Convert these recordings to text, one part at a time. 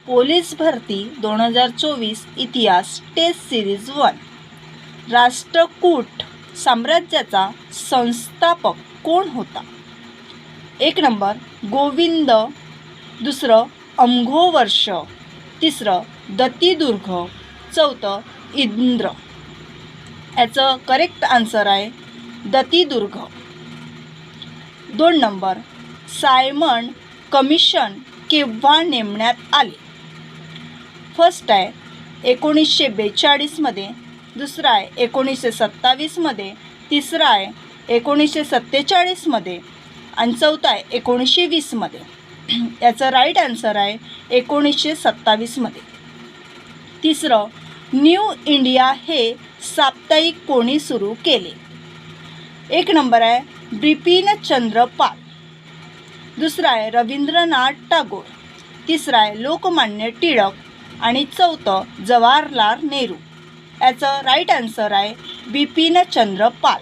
Police भरती 2024 इतिहास taste series 1. Rashtrakuta साम्राज्याचा संस्थापक कोण होता? 1 नंबर गोविंद, दुसरं अमोघवर्ष, तिसरं दत्तीदुर्ग, चौथं इंद्र. याचं करेक्ट आन्सर आहे दत्तीदुर्ग. 2 नंबर सायमन कमिशन केव्हा नेमण्यात आले? फर्स्ट आहे 1942 मध्ये, दुसरा आहे 1927 मध्ये, तिसरा आहे 1947 मध्ये आणि चौथा आहे 1920 मध्ये. याचं राईट आन्सर आहे 1927 मध्ये. तिसरं न्यू इंडिया हे साप्ताहिक कोणी सुरू केले? 1 नंबर आहे बिपिनचंद्र पाल, दुसरा आहे रवींद्रनाथ टागोर, तिसरा आहे लोकमान्य टिळक आणि चौथं जवाहरलाल नेहरू. याचं राईट आन्सर आहे बिपिनचंद्र पाल.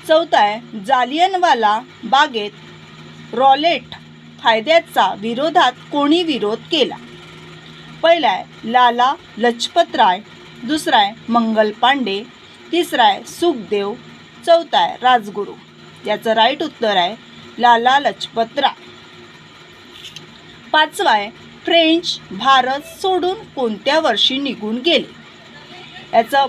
चौथा आहे जालियनवाला बागेत रॉलेट कायद्याचा विरोधात कोणी विरोध केला? पहिला आहे लाला लजपतराय, दुसरा आहे मंगल पांडे, तिसरा आहे सुखदेव, चौथा आहे राजगुरू. याचं राईट उत्तर आहे लाला लजपतराय. पाचवा आहे फ्रेंच भारत सोडून कोणत्या वर्षी निघून गेले? याचं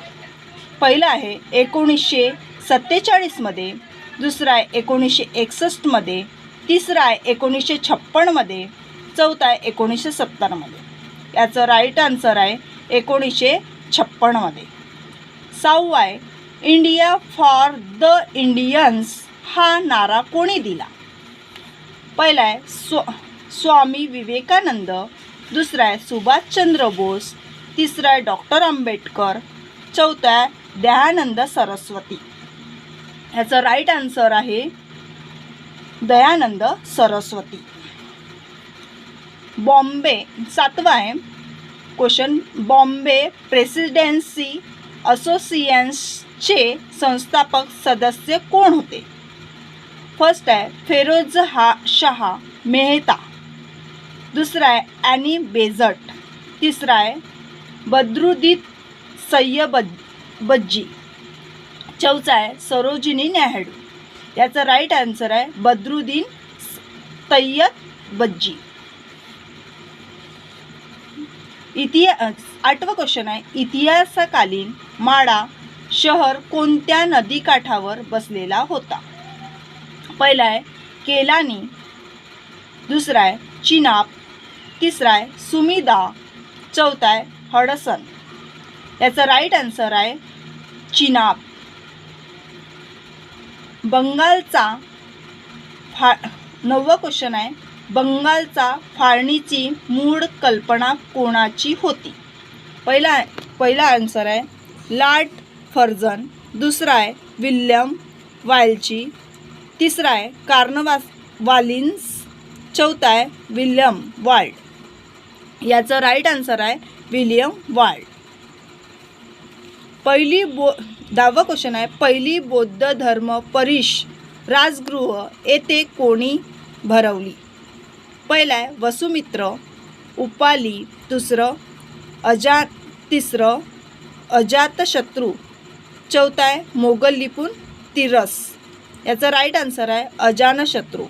पहिलं आहे 1947 मध्ये, दुसरा आहे 1961 मध्ये, तिसरा आहे 1956 मध्ये, चौथा आहे 1970 मध्ये. याचं राईट आन्सर आहे 1956 मध्ये. सहावा आहे इंडिया फॉर द इंडियन्स हा नारा कोणी दिला? पहिला आहे स्वामी विवेकानंद, दुसरा आहे सुभाषचंद्र बोस, तिसरा आहे डॉक्टर आंबेडकर, चौथा आहे दयानंद सरस्वती. ह्याचं राईट आन्सर आहे दयानंद सरस्वती. बॉम्बे, सातवा आहे क्वेश्चन, बॉम्बे प्रेसिडेन्सी असोसिएशनचे संस्थापक सदस्य कोण होते? फर्स्ट आहे फिरोज शाह मेहता, दुसरा आहे ॲनी बेझंट, तिसरा आहे बद्रुद्दीन तय्यबजी, चौथा आहे सरोजिनी नायडू. याचा राईट आन्सर आहे बद्रुद्दीन तय्यबजी. आठवा क्वेश्चन आहे इतिहासकालीन माडा शहर कोणत्या नदीकाठावर बसलेला होता? पहिला आहे केलानी, दुसरा आहे चिनाब, तिसरा आहे सुमिदा, चौथा आहे हडसन. याचा राईट आन्सर आहे चिनाब. बंगालचा नववा क्वेश्चन आहे बंगालचा फाळणीची मूळ कल्पना कोणाची होती? पहिला आन्सर आहे लॉर्ड कर्झन, दुसरा आहे विल्यम वायलची, तिसरा आहे कॉर्नवालिस, चौथा आहे विल्यम वाल्ड. याचं राईट आन्सर आहे विल्यम वाल्ड. 10वा क्वेश्चन आहे पहिली बौद्ध धर्म परिषद राजगृह येथे कोणी भरवली? पहिला आहे वसुमित्र उपाली, तिसरं अजातशत्रू, चौथा आहे मोगल निपुण तिरस. याचा राईट आन्सर आहे अजातशत्रू.